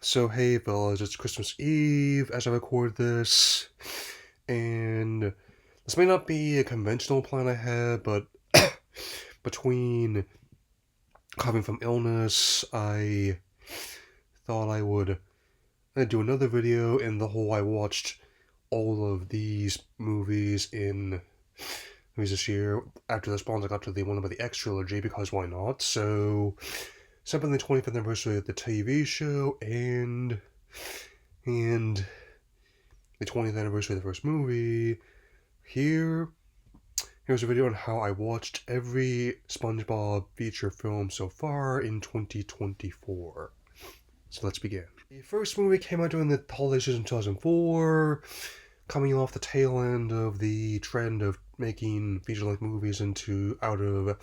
So hey fellas, it's Christmas Eve as I record this, and this may not be a conventional plan I had, but between recovering from illness, I thought I would do another video in the whole I watched all of these movies this year. After the spawns, I got to the one about the X trilogy because why not? So, celebrating the 25th anniversary of the TV show and the 20th anniversary of the first movie. Here's a video on how I watched every SpongeBob feature film so far in 2024. So let's begin. The first movie came out during the holiday season 2004, coming off the tail end of the trend of making feature-length movies out of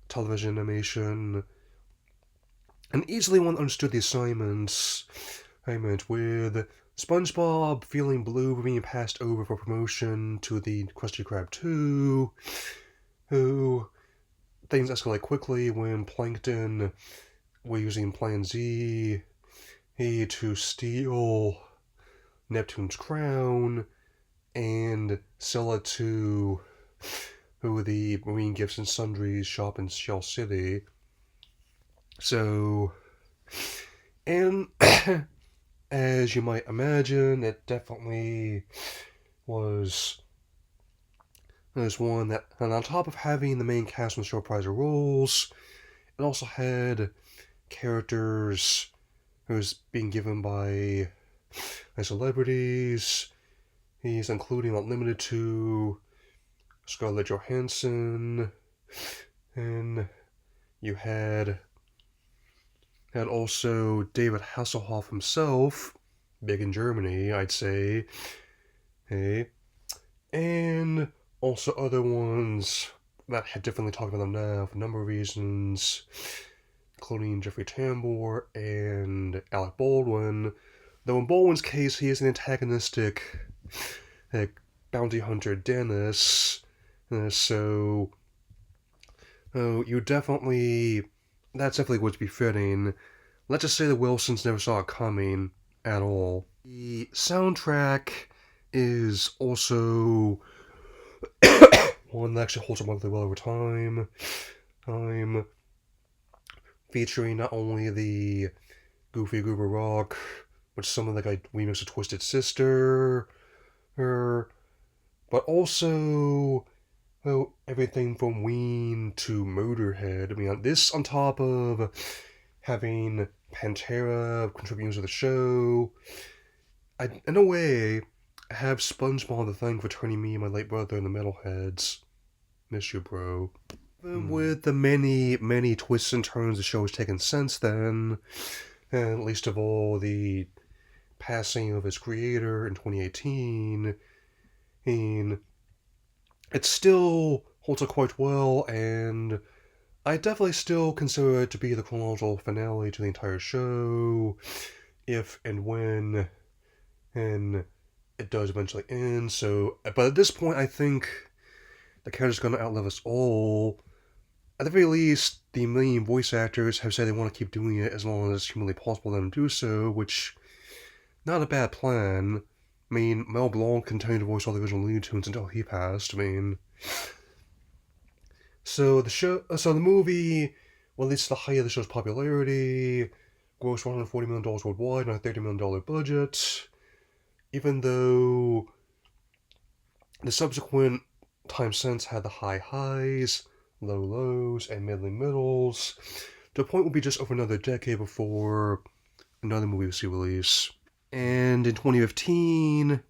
television animation, and easily one understood the assignments. I meant with SpongeBob feeling blue being passed over for promotion to the Krusty Krab 2, who things escalate quickly when Plankton were using Plan Z to steal Neptune's crown and sell it to the Marine Gifts and Sundries shop in Shell City. So, and as you might imagine, it definitely was one that, and on top of having the main cast and show reprise roles, it also had characters who was being given by celebrities. He's including, not limited to, Scarlett Johansson, and you had also David Hasselhoff himself, big in Germany, I'd say, hey, and also other ones that had differently talked about them now for a number of reasons, including Jeffrey Tambor and Alec Baldwin, though in Baldwin's case he is an antagonistic bounty hunter Dennis, so that's definitely going to be fitting. Let's just say the Wilsons never saw it coming at all. The soundtrack is also one that actually holds up really well over time. I'm featuring not only the Goofy Goober Rock, which some of the remix of Twisted Sister, but also everything from Ween to Motorhead. I mean, this on top of having Pantera contributing to the show. In a way, I have SpongeBob to thank for turning me and my late brother into metalheads. Miss you, bro. Even with the many, many twists and turns the show has taken since then, and least of all the passing of its creator in 2018, and it still holds up quite well, and I definitely still consider it to be the chronological finale to the entire show, if and when and it does eventually end. So, but at this point, I think the character's going to outlive us all. At the very least, the main voice actors have said they want to keep doing it as long as it's humanly possible for them to do so, which, not a bad plan. I mean, Mel Blanc continued to voice all the original Looney Tunes until he passed. I mean, so the movie, well, at least the height of the show's popularity, grossed $140 million worldwide on a $30 million budget, even though the subsequent time since had the high highs, low lows, and middling middles. The point will be just over another decade before another movie will see release. And in 2015,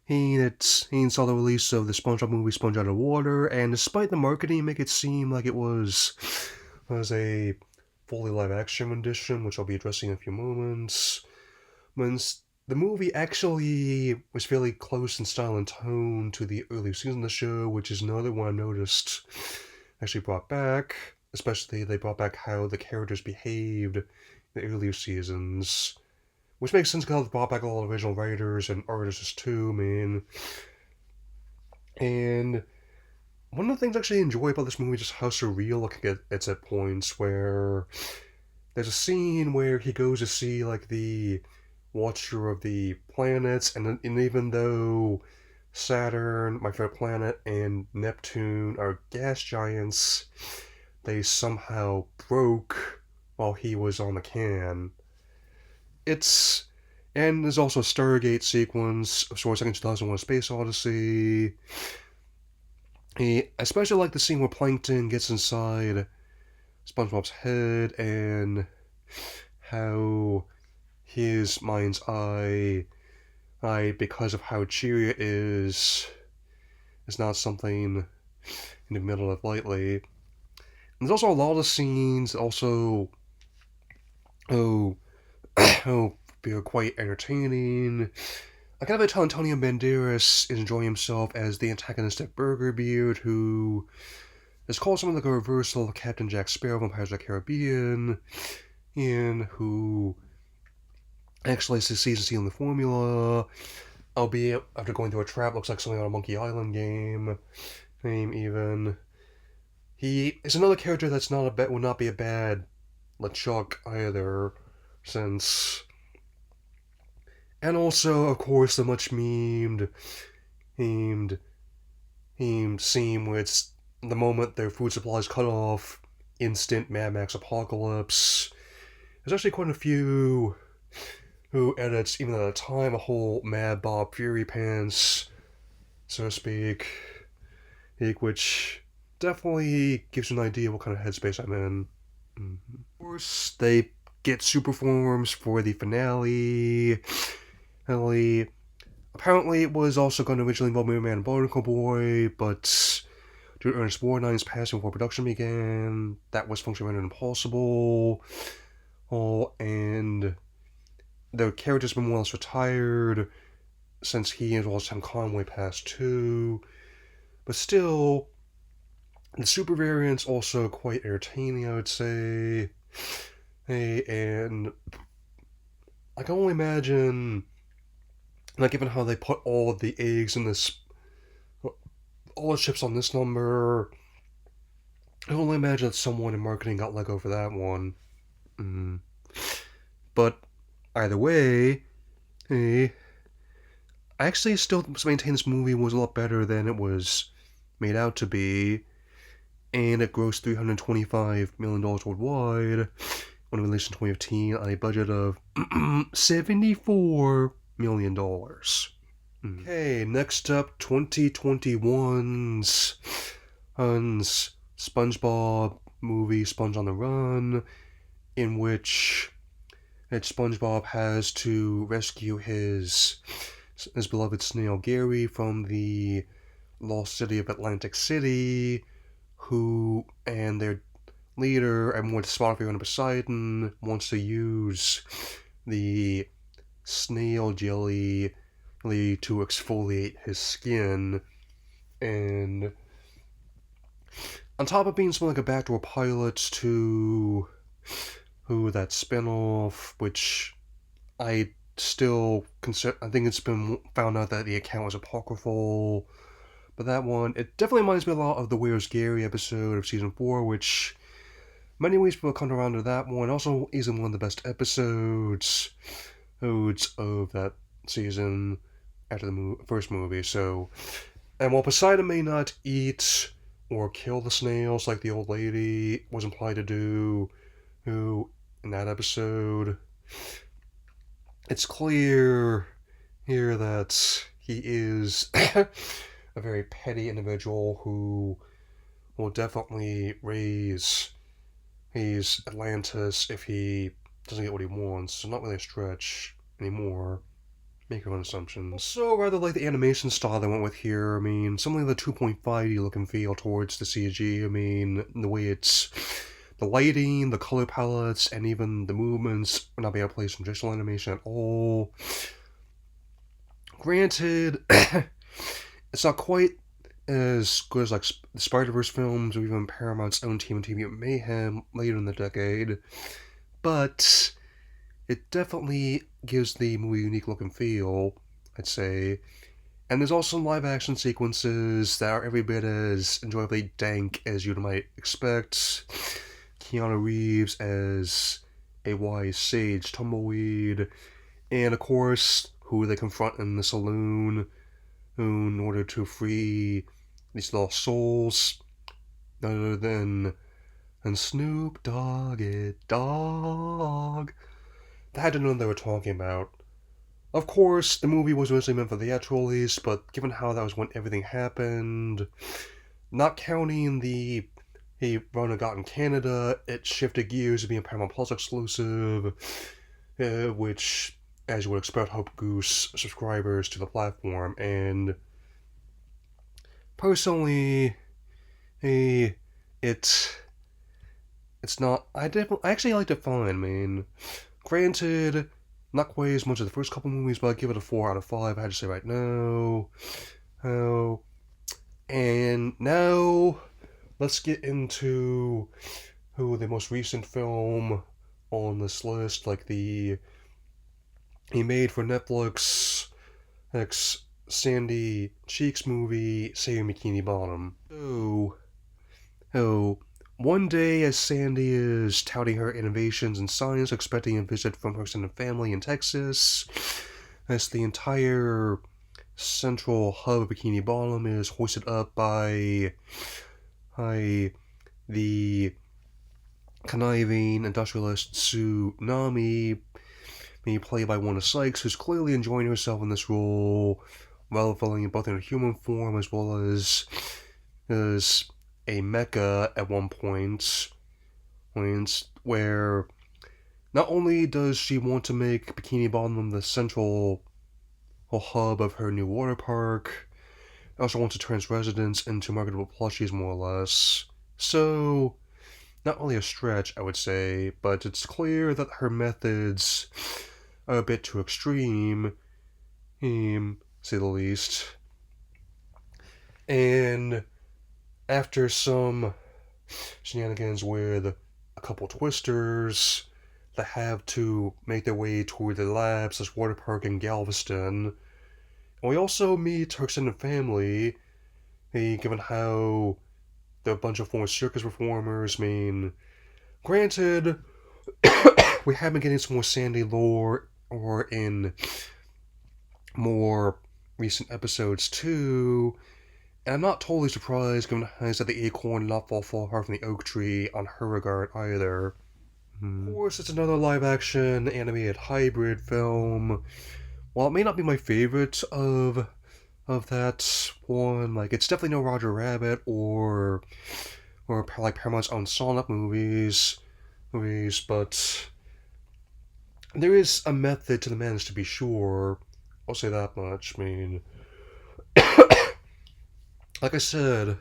he saw the release of the SpongeBob movie Sponge Out of Water, and despite the marketing make it seem like it was a fully live-action rendition, which I'll be addressing in a few moments, the movie actually was fairly close in style and tone to the earlier season of the show, which is another one I noticed actually brought back. Especially, they brought back how the characters behaved in the earlier seasons. Which makes sense because they brought back a lot of original writers and artists too, man. And one of the things I actually enjoy about this movie is just how surreal it gets at points, where there's a scene where he goes to see like the Watcher of the Planets, and even though Saturn, my favorite planet, and Neptune are gas giants, they somehow broke while he was on the can. It's and there's also a Stargate sequence of Star Wars 2001: Space Odyssey. I especially like the scene where Plankton gets inside SpongeBob's head and how his mind's eye, because of how cheery it is not something in the middle of lightly. And there's also a lot of scenes also oh oh be quite entertaining. I kind of tell Antonio Banderas is enjoying himself as the antagonistic Burger Beard who is called something like a reversal of Captain Jack Sparrow from Pirates of the Caribbean, and who actually succeeds in stealing the formula, albeit after going through a trap looks like something on a Monkey Island game even. He is another character that's not a bet would not be a bad LeChuck either, since and also of course the much memed scene where it's the moment their food supply is cut off, instant Mad Max apocalypse. There's actually quite a few who edits, even at the time, a whole Mad Bob Fury Pants, so to speak, which definitely gives you an idea what kind of headspace I'm in. Of course, they get super forms for the finale. Apparently, it was also going to originally involve Mirror Man and Barnacle Boy, but due to Ernest Borgnine's passing before production began, that was functionally rendered impossible. And the character's been more or less retired since he and Sam Conway passed too. But still, the super variant's also quite entertaining, I would say. And I can only imagine, like, given how they put all of the eggs in this, all the chips on this number, I can only imagine that someone in marketing got let go for that one. But either way, I actually still maintain this movie was a lot better than it was made out to be, and it grossed $325 million worldwide when it released in 2015 on a budget of $74 million. Okay, next up, 2021's SpongeBob movie, Sponge on the Run, in which SpongeBob has to rescue his beloved snail Gary from the lost city of Atlantic City, who and their leader, and more Spotify on Poseidon, wants to use the snail jelly to exfoliate his skin. And on top of being something like a backdoor pilot to that spinoff, which I still consider, I think it's been found out that the account was apocryphal, but that one, it definitely reminds me a lot of the Where's Gary episode of season 4, which many ways people come around to that one. Also isn't one of the best episodes of that season after the first movie. So, and while Poseidon may not eat or kill the snails like the old lady was implied to do, who in that episode, it's clear here that he is a very petty individual who will definitely raise Atlantis if he doesn't get what he wants. So not really a stretch anymore. Make your own assumptions. So rather like the animation style they went with here, I mean, something like the 2.5D look and feel towards the CG. I mean, the way it's the lighting, the color palettes, and even the movements are not being placed from digital animation at all. Granted, it's not quite as good as like the Spider-Verse films or even Paramount's own Team and TV Mayhem later in the decade, but it definitely gives the movie a unique look and feel, I'd say. And there's also some live action sequences that are every bit as enjoyably dank as you might expect. Keanu Reeves as a wise sage tumbleweed, and of course, who they confront in the saloon in order to free these lost souls, none other than Snoop Doggy Dogg. They had to know what they were talking about. Of course, the movie was originally meant for theatrical release, but given how that was when everything happened, not counting the run it got in Canada, it shifted gears to being a Paramount Plus exclusive, which, as you would expect, helped goose subscribers to the platform. And personally, eh, it's not. I actually liked it fine. I mean, granted, not quite as much as the first couple movies, but I'd give it a 4 out of 5. I had to say right now. Oh, and now let's get into the most recent film on this list, like he made for Netflix, ex Sandy Cheeks movie, Saving Bikini Bottom. Oh, one day as Sandy is touting her innovations in science, expecting a visit from her extended family in Texas, as the entire central hub of Bikini Bottom is hoisted up by the conniving industrialist Tsunami, being played by Wanda Sykes, who's clearly enjoying herself in this role, reveling both in her human form as well as a mecha at one point, where not only does she want to make Bikini Bottom the central hub of her new water park, also wants to turn its residents into marketable plushies, more or less. So, not really a stretch, I would say, but it's clear that her methods are a bit too extreme, say the least. And after some shenanigans with a couple twisters that have to make their way toward the labs, this water park in Galveston, and we also meet her extended family, given how they're a bunch of former circus performers. I mean, granted, we have been getting some more Sandy lore or in more recent episodes too, and I'm not totally surprised given that the acorn did not fall far from the oak tree on her regard either. Of course, it's another live-action animated hybrid film. While it may not be my favorite of that one, like, it's definitely no Roger Rabbit or like Paramount's own Sonic movies, but there is a method to the madness, to be sure. I'll say that much. I mean, like I said,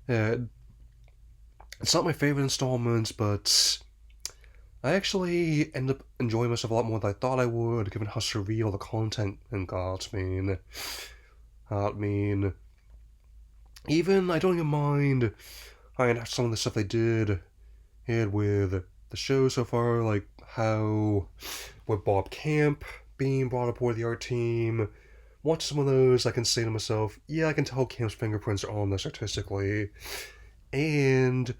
it's not my favorite installment, but I actually end up enjoying myself a lot more than I thought I would, given how surreal the content got. I mean, even I don't even mind some of the stuff they did with the show so far, like how with Bob Camp being brought aboard the art team. Watch some of those, I can say to myself, yeah, I can tell Camp's fingerprints are on this artistically. And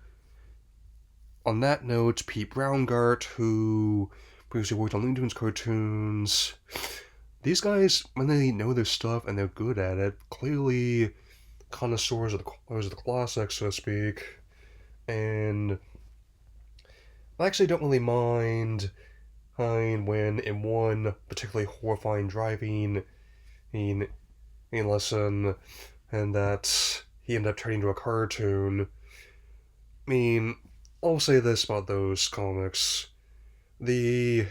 on that note, Pete Browngardt, who previously worked on Looney Tunes cartoons, these guys, when they know their stuff and they're good at it, clearly connoisseurs of the classics, so to speak. And I actually don't really mind when in one particularly horrifying driving lesson, and that he ended up turning into a cartoon. I mean, I'll say this about those comics. The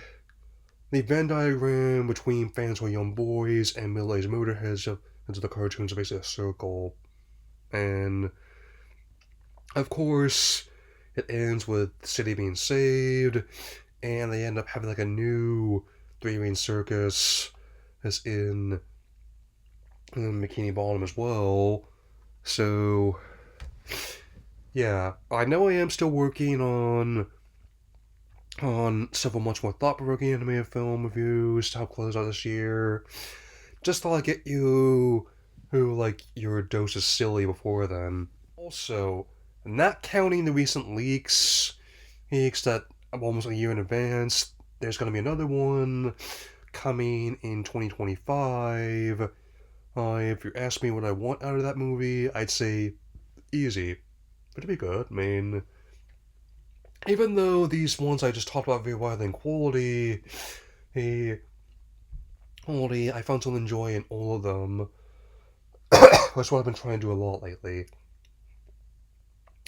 Venn diagram between fans who are young boys and middle-aged motorheads into the cartoons is basically a circle. And, of course, it ends with the city being saved, and they end up having like a new three-ring circus as in Bikini Bottom as well. So, yeah, I know I am still working on several much more thought-provoking animated film reviews to help close out this year. Just thought I'd get you your dose of silly before then. Also, not counting the recent leaks that almost a year in advance. There's going to be another one coming in 2025. If you ask me what I want out of that movie, I'd say easy. But it'd be good. I mean, even though these ones I just talked about very widely in quality, eh, I found some joy in all of them. That's what I've been trying to do a lot lately.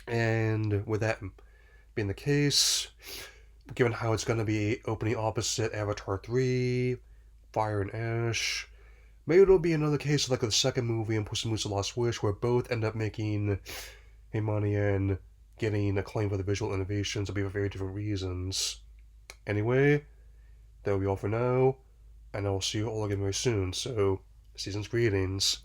And with that being the case, given how it's going to be opening opposite Avatar 3, Fire and Ash, maybe it'll be another case like the second movie in Puss in Boots: The Lost Wish, where both end up making money and getting acclaim for the visual innovations, will be for very different reasons. Anyway, that'll be all for now, and I'll see you all again very soon, so, season's greetings.